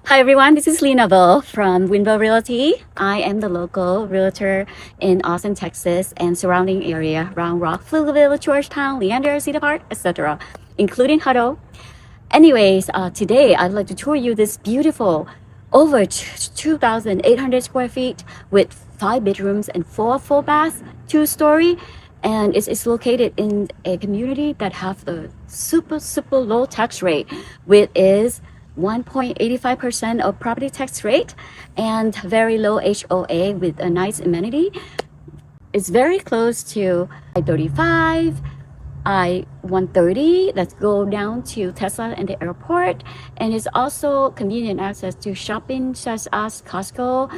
Hi everyone, this is Lena from Winvo Realty. I am the local realtor in Austin, Texas and surrounding area around Rock, Pflugerville, Georgetown, Leander, Cedar Park, etc., including Hutto. Anyways, today I'd like to tour you this beautiful over 2,800 square feet with 5 bedrooms and 4 full baths, 2-story, and it's located in a community that have the super low tax rate, which is 1.85% of property tax rate and very low HOA with a nice amenity. It's very close to I-35, I-130 that go down to Tesla and the airport, and it's also convenient access to shopping such as Costco,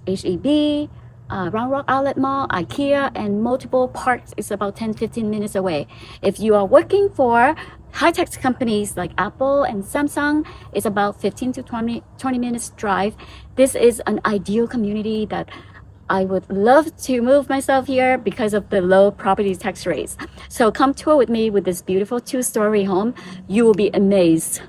HEB, Round Rock Outlet Mall, IKEA, and multiple parks is about 10-15 minutes away. If you are working for high-tech companies like Apple and Samsung, it's about 15 to 20 minutes drive. This is an ideal community that I would love to move myself here because of the low property tax rates. So come tour with me with this beautiful 2-story home. You will be amazed.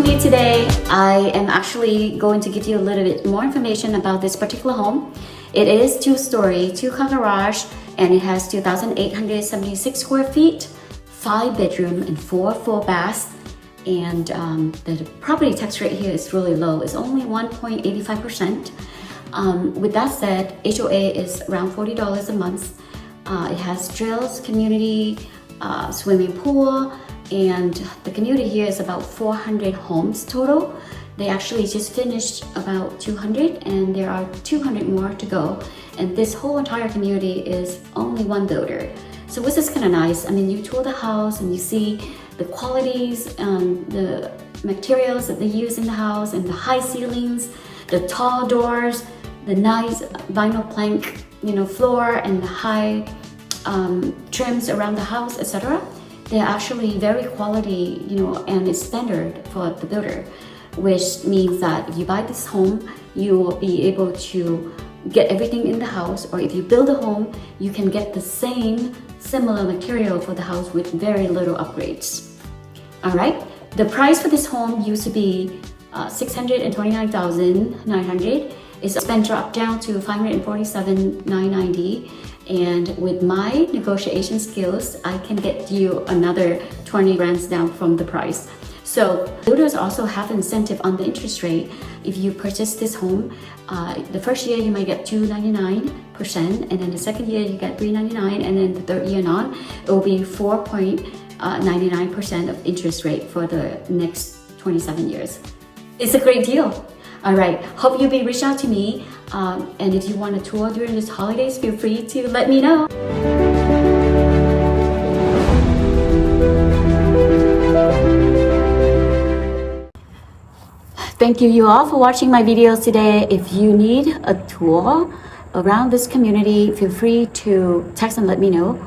watching me today. I am actually going to give you a little bit more information about this particular home. It is 2-story, 2-car garage, and it has 2,876 square feet, 5 bedroom and 4 full baths. And the property tax rate here is really low. It's only 1.85%. With that said, HOA is around $40 a month. It has drills, community, swimming pool, and the community here is about 400 homes total. They actually just finished about 200 and there are 200 more to go. And this whole entire community is only one builder. So which is kind of nice. I mean, you tour the house and you see the qualities and the materials that they use in the house and the high ceilings, the tall doors, the nice vinyl plank, floor and the high trims around the house, etc. They're actually very quality, and it's standard for the builder, which means that if you buy this home, you will be able to get everything in the house, or if you build a home, you can get the same similar material for the house with very little upgrades. All right, the price for this home used to be $629,900. It's been dropped down to $547,990. And with my negotiation skills, I can get you another 20 grand down from the price. So builders also have incentive on the interest rate. If you purchase this home, the first year you might get 2.99%, and then the second year you get 3.99%, and then the third year on, it will be 4.99% of interest rate for the next 27 years. It's a great deal. All right, hope you'll be reaching out to me. And if you want a tour during this holidays, feel free to let me know. Thank you all for watching my videos today. If you need a tour around this community, feel free to text and let me know.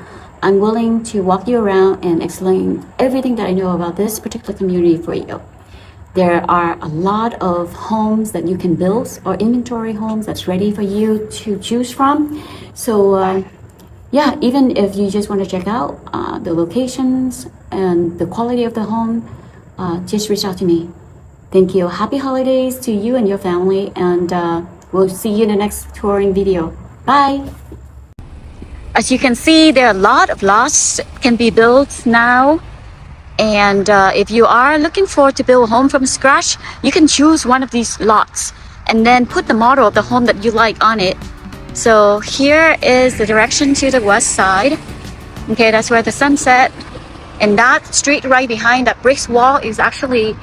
I'm willing to walk you around and explain everything that I know about this particular community for you. There are a lot of homes that you can build, or inventory homes that's ready for you to choose from. So yeah, even if you just want to check out the locations and the quality of the home, just reach out to me. Thank you. Happy holidays to you and your family, and we'll see you in the next touring video. Bye. As you can see, there are a lot of lots can be built now. And if you are looking to build a home from scratch, you can choose one of these lots and then put the model of the home that you like on it. So here is the direction to the west side. Okay, that's where the sunset. And that street right behind that brick wall is actually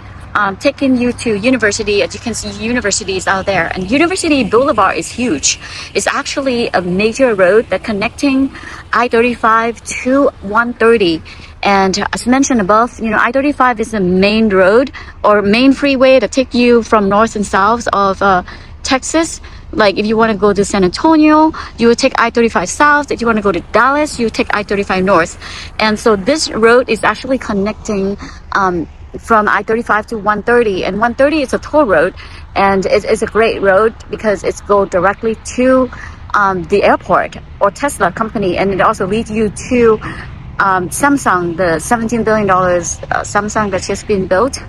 taking you to University. As you can see, University is out there. And University Boulevard is huge. It's actually a major road that connecting I-35 to 130. And as mentioned above, I-35 is the main road or main freeway that take you from north and south of Texas. Like if you want to go to San Antonio, you will take I-35 south. If you want to go to Dallas, you take I-35 north. And so this road is actually connecting from I-35 to 130. And 130 is a toll road, and it's a great road because it's go directly to the airport or Tesla company, and it also leads you to Samsung, the $17 billion Samsung that's just been built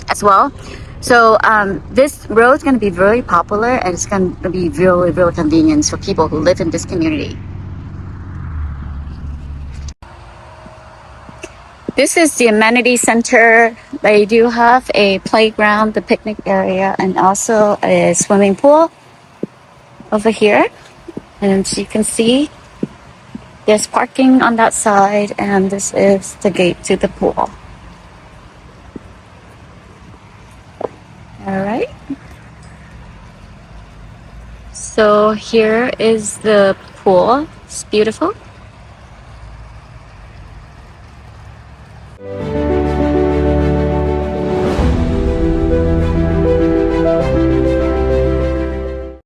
as well. So this road is going to be very popular, and it's going to be really, really convenient for people who live in this community. This is the amenity center. They do have a playground, the picnic area, and also a swimming pool over here. And as you can see, there's parking on that side, and this is the gate to the pool. All right. So here is the pool. It's beautiful.